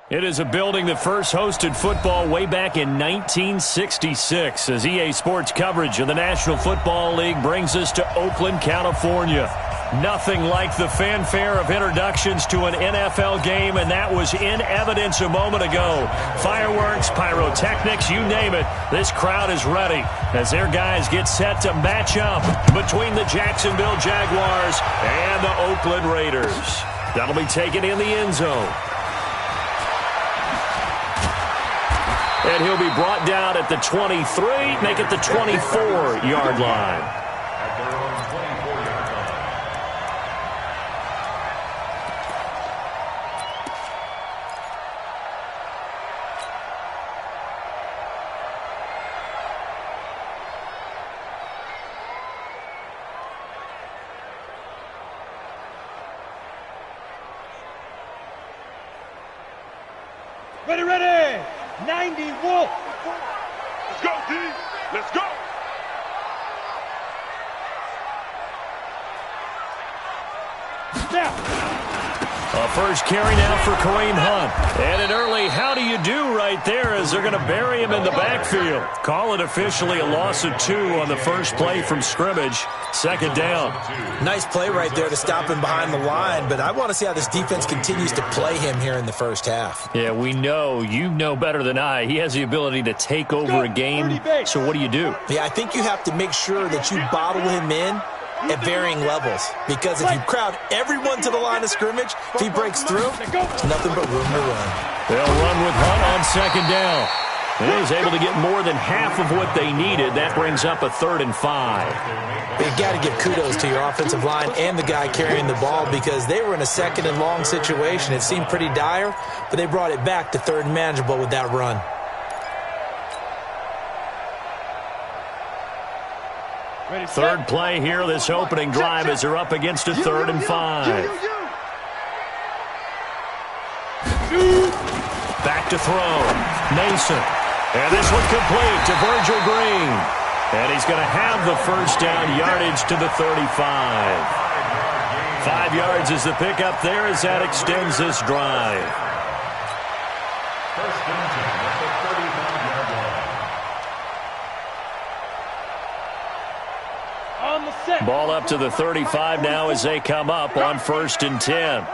It is a building that first hosted football way back in 1966 as EA Sports coverage of the National Football League brings us to Oakland, California. Nothing like the fanfare of introductions to an NFL game, and that was in evidence a moment ago. Fireworks, pyrotechnics, you name it. This crowd is ready as their guys get set to match up between the Jacksonville Jaguars and the Oakland Raiders. That'll be taken in the end zone. And he'll be brought down at the 23, make it the 24-yard line. Ready, ready! 90 Wolf! Let's go, D! Let's go! Now! A first carry now for Kareem Hunt. And an early how do you do right there as they're going to bury him in the backfield. Call it officially a loss of 2 on the first play from scrimmage. Second down. Nice play right there to stop him behind the line, but I want to see how this defense continues to play him here in the first half. Yeah, we know. You know better than I. He has the ability to take over a game. So what do you do? Yeah, I think you have to make sure that you bottle him in at varying levels, because if you crowd everyone to the line of scrimmage, if he breaks through, it's nothing but room to run. They'll run with Hunt on second down. He was able to get more than half of what they needed. That brings up a 3rd and 5. You've got to give kudos to your offensive line and the guy carrying the ball, because they were in a 2nd and long situation. It seemed pretty dire, but they brought it back to 3rd and manageable with that run. Third play here, this opening drive, as they're up against a 3rd and 5. Back to throw. Mason. And this one complete to Virgil Green. And he's going to have the first down, yardage to the 35. 5 yards is the pickup there as that extends this drive. First and 10 at the 35-yard line. On the set. Ball up to the 35 now as they come up on 1st and 10.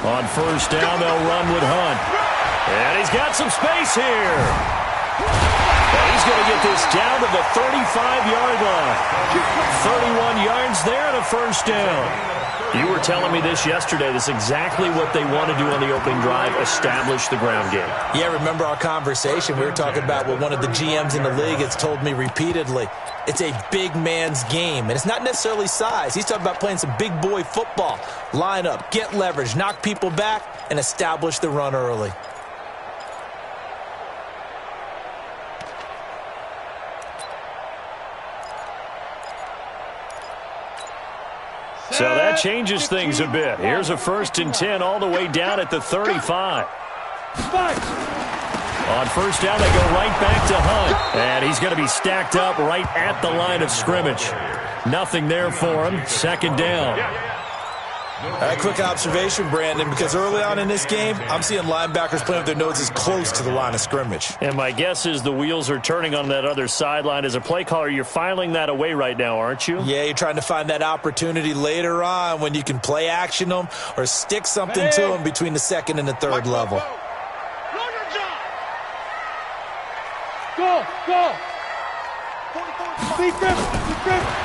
On first down, they'll run with Hunt. And he's got some space here. And he's going to get this down to the 35-yard line. 31 yards there and a first down. You were telling me this yesterday. This is exactly what they want to do on the opening drive, establish the ground game. Yeah, remember our conversation? We were talking about what one of the GMs in the league has told me repeatedly. It's a big man's game, and it's not necessarily size. He's talking about playing some big boy football. Line up, get leverage, knock people back, and establish the run early. So that changes things a bit. Here's a 1st and 10 all the way down at the 35. On first down, they go right back to Hunt. And he's going to be stacked up right at the line of scrimmage. Nothing there for him. Second down. A quick observation, Brandon, because early on in this game, I'm seeing linebackers playing with their noses close to the line of scrimmage. And my guess is the wheels are turning on that other sideline. As a play caller, you're filing that away right now, aren't you? Yeah, you're trying to find that opportunity later on when you can play action them or stick something to them between the 2nd and the 3rd level. Go, go!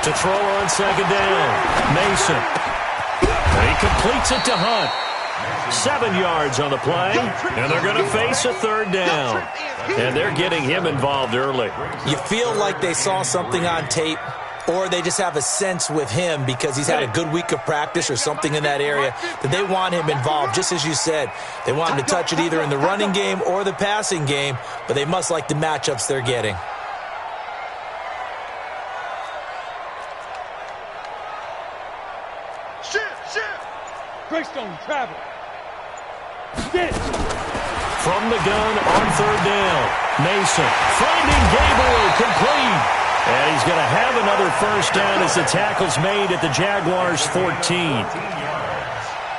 To throw on second down, Mason. He completes it to Hunt. 7 yards on the play, and they're going to face a 3rd down. And they're getting him involved early. You feel like they saw something on tape, or they just have a sense with him because he's had a good week of practice or something in that area that they want him involved. Just as you said, they want him to touch it either in the running game or the passing game, but they must like the matchups they're getting. Greystone travel. Get it. From the gun on 3rd down. Mason finding Gabriel complete. And he's going to have another first down as the tackle's made at the Jaguars' 14.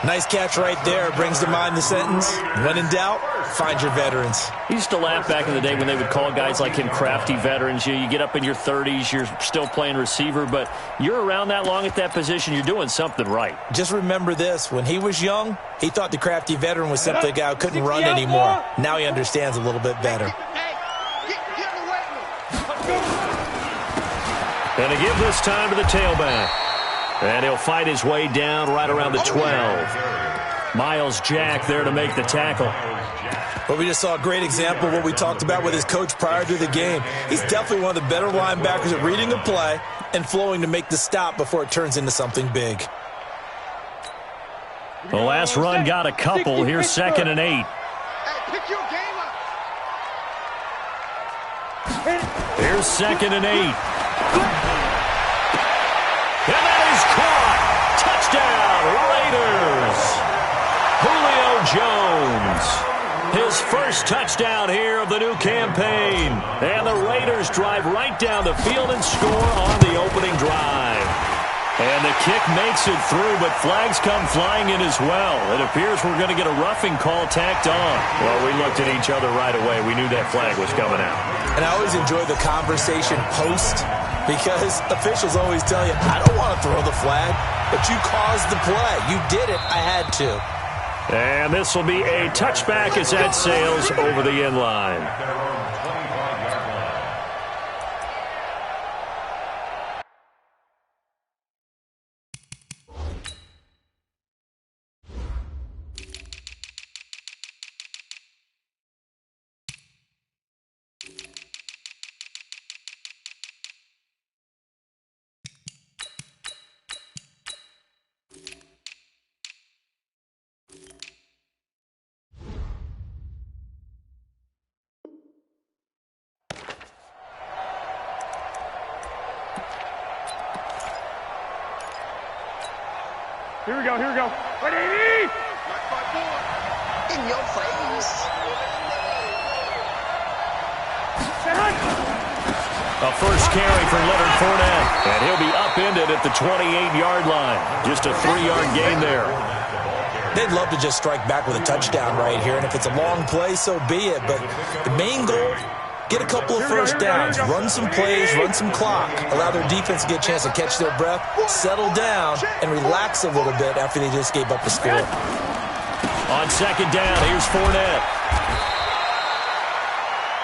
Nice catch right there. Brings to mind the sentence, when in doubt, find your veterans. He used to laugh back in the day when they would call guys like him crafty veterans. You get up in your 30s, you're still playing receiver, but you're around that long at that position, you're doing something right. Just remember this. When he was young, he thought the crafty veteran was simply a guy who couldn't run anymore. Now he understands a little bit better. And to give this time to the tailback. And he'll fight his way down right around the 12. Miles Jack there to make the tackle. Well, we just saw a great example of what we talked about with his coach prior to the game. He's definitely one of the better linebackers at reading the play and flowing to make the stop before it turns into something big. The last run got a couple. Here's 2nd and 8. Here's 2nd and 8. And that is caught. Touchdown, Raiders. Julio Jones. His first touchdown here of the new campaign. And the Raiders drive right down the field and score on the opening drive. And the kick makes it through, but flags come flying in as well. It appears we're going to get a roughing call tacked on. Well, we looked at each other right away. We knew that flag was coming out. And I always enjoy the conversation post, because officials always tell you, I don't want to throw the flag, but you caused the play. You did it. I had to. And this will be a touchback as that sails over the end line. Here we go, here we go. Ready? In your face. A first carry for Leonard Fournette. And he'll be upended at the 28-yard line. Just a 3-yard gain there. They'd love to just strike back with a touchdown right here, and if it's a long play, so be it. But the main goal, get a couple of first downs, run some plays, run some clock, allow their defense to get a chance to catch their breath, settle down, and relax a little bit after they just gave up a score. On 2nd down, here's Fournette.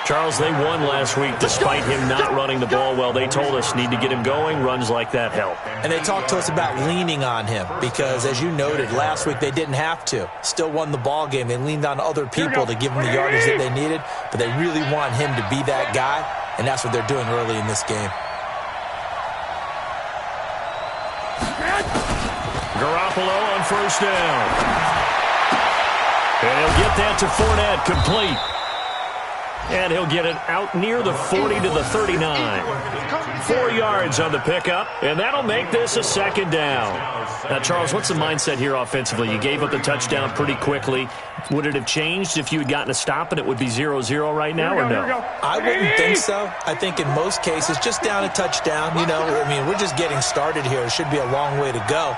Charles, they won last week despite him not running the ball well. They told us need to get him going. Runs like that help. And they talked to us about leaning on him because, as you noted, last week they didn't have to. Still won the ball game. They leaned on other people to give them the yardage that they needed, but they really want him to be that guy, and that's what they're doing early in this game. Garoppolo on first down. And he'll get that to Fournette, complete. And he'll get it out near the 40 to the 39. 4 yards on the pickup, and that'll make this a 2nd down. Now, Charles, what's the mindset here offensively? You gave up the touchdown pretty quickly. Would it have changed if you had gotten a stop and it would be 0-0 right now, or no? I wouldn't think so. I think in most cases, just down a touchdown, we're just getting started here. It should be a long way to go.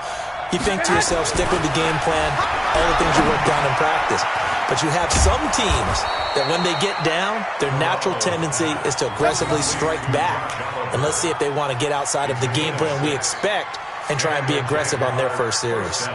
You think to yourself, stick with the game plan, all the things you worked on in practice. But you have some teams that when they get down, their natural tendency is to aggressively strike back. And let's see if they want to get outside of the game plan we expect and try and be aggressive on their first series.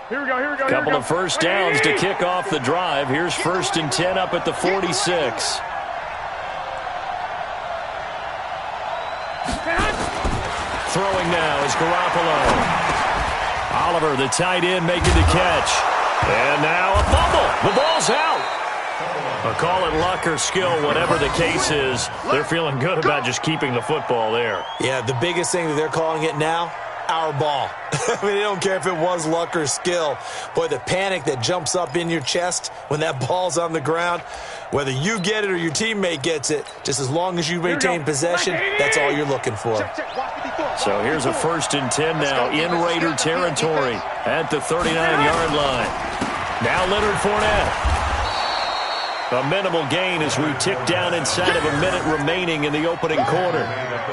Here we go, here we go. Couple of first downs to kick off the drive. Here's 1st and 10 up at the 46. Throwing now is Garoppolo. Oliver, the tight end, making the catch. And now a fumble. The ball's out. Call it luck or skill, whatever the case is. They're feeling good about just keeping the football there. Yeah, the biggest thing that they're calling it now, our ball. They don't care if it was luck or skill. Boy, the panic that jumps up in your chest when that ball's on the ground, whether you get it or your teammate gets it, just as long as you maintain possession, that's all you're looking for. So here's a 1st and 10 now in Raider territory at the 39-yard line. Now Leonard Fournette. A minimal gain as we tick down inside of a minute remaining in the opening quarter.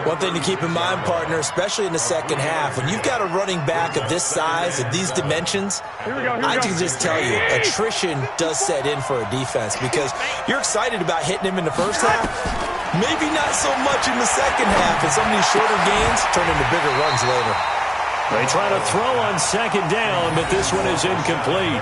One thing to keep in mind, partner, especially in the second half, when you've got a running back of this size, of these dimensions, I can just tell you, attrition does set in for a defense because you're excited about hitting him in the first half. Maybe not so much in the second half, and some of these shorter gains turn into bigger runs later. They try to throw on second down, but this one is incomplete.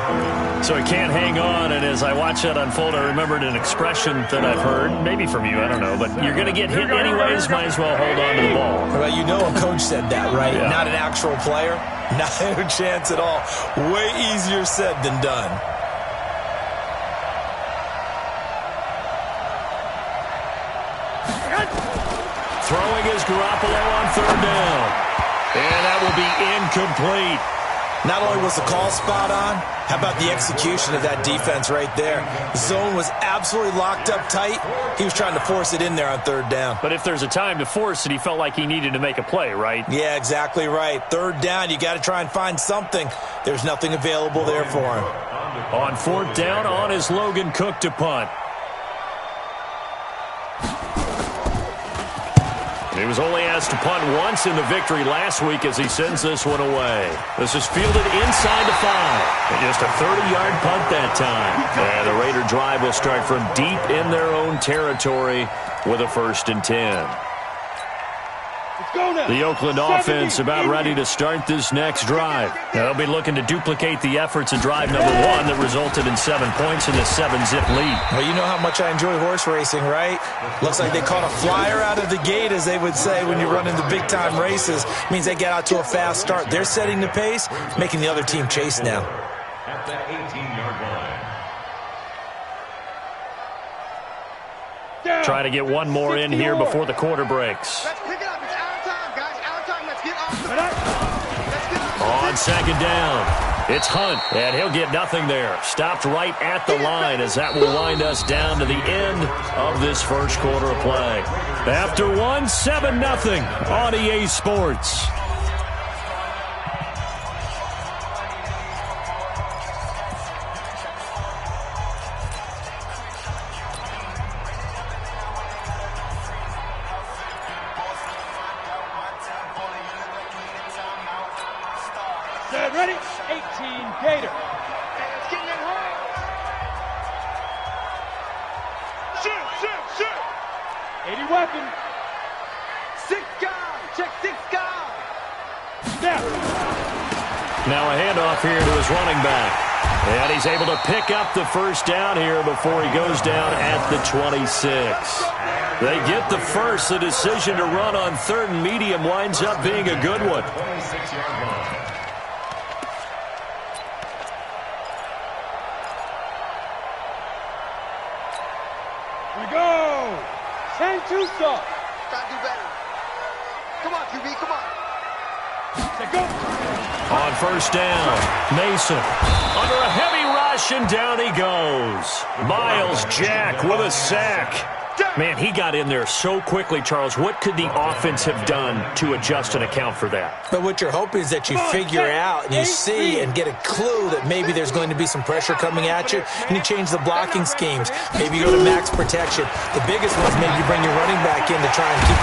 So he can't hang on, and as I watch that unfold, I remembered an expression that I've heard, maybe from you, I don't know, but you're going to get hit anyways, might as well hold on to the ball. Well, you know a coach said that, right? Yeah. Not an actual player. Not a chance at all. Way easier said than done. Throwing is Garoppolo on third down. And that will be incomplete. Not only was the call spot on, how about the execution of that defense right there? The zone was absolutely locked up tight. He was trying to force it in there on third down. But if there's a time to force it, he felt like he needed to make a play, right? Yeah, exactly right. Third down, you got to try and find something. There's nothing available there for him. On fourth down, on is Logan Cook to punt. He was only asked to punt once in the victory last week as he sends this one away. This is fielded inside the 5. And just a 30-yard punt that time. And the Raider drive will start from deep in their own territory with a 1st and 10. The Oakland offense about ready to start this next drive. Now, they'll be looking to duplicate the efforts of drive number 1 that resulted in 7 points in the 7-zip lead. Well, you know how much I enjoy horse racing, right? Looks like they caught a flyer out of the gate, as they would say when you're running the big-time races. Means they get out to a fast start. They're setting the pace, making the other team chase now. At the 18-yard line. Try to get one more in here before the quarter breaks. Let's pick it up. It's our time, guys. Our time. Let's get off the Let's get On second down, it's Hunt, and he'll get nothing there. Stopped right at the line as that will wind us down to the end of this first quarter of play. After 1, 7-0 on EA Sports. Ready? 18, Gator. It's getting in hard. Shoot. 80 weapon. 6 guard. Check 6 guard. Snap. Now a handoff here to his running back. And he's able to pick up the first down here before he goes down at the 26. They get the first. The decision to run on 3rd and medium winds up being a good one. 26-yard line. We go. 10-2 stop. Try to do better. Come on, QB. Come on. Let's go. On first down, Mason under a heavy rush, and down he goes. Miles Jack with a sack. Man, he got in there so quickly, Charles. What could the offense have done to adjust and account for that? But what you're hoping is that you figure out and you see and get a clue that maybe there's going to be some pressure coming at you, and you change the blocking schemes. Maybe you go to max protection. The biggest one is maybe you bring your running back in to try and keep you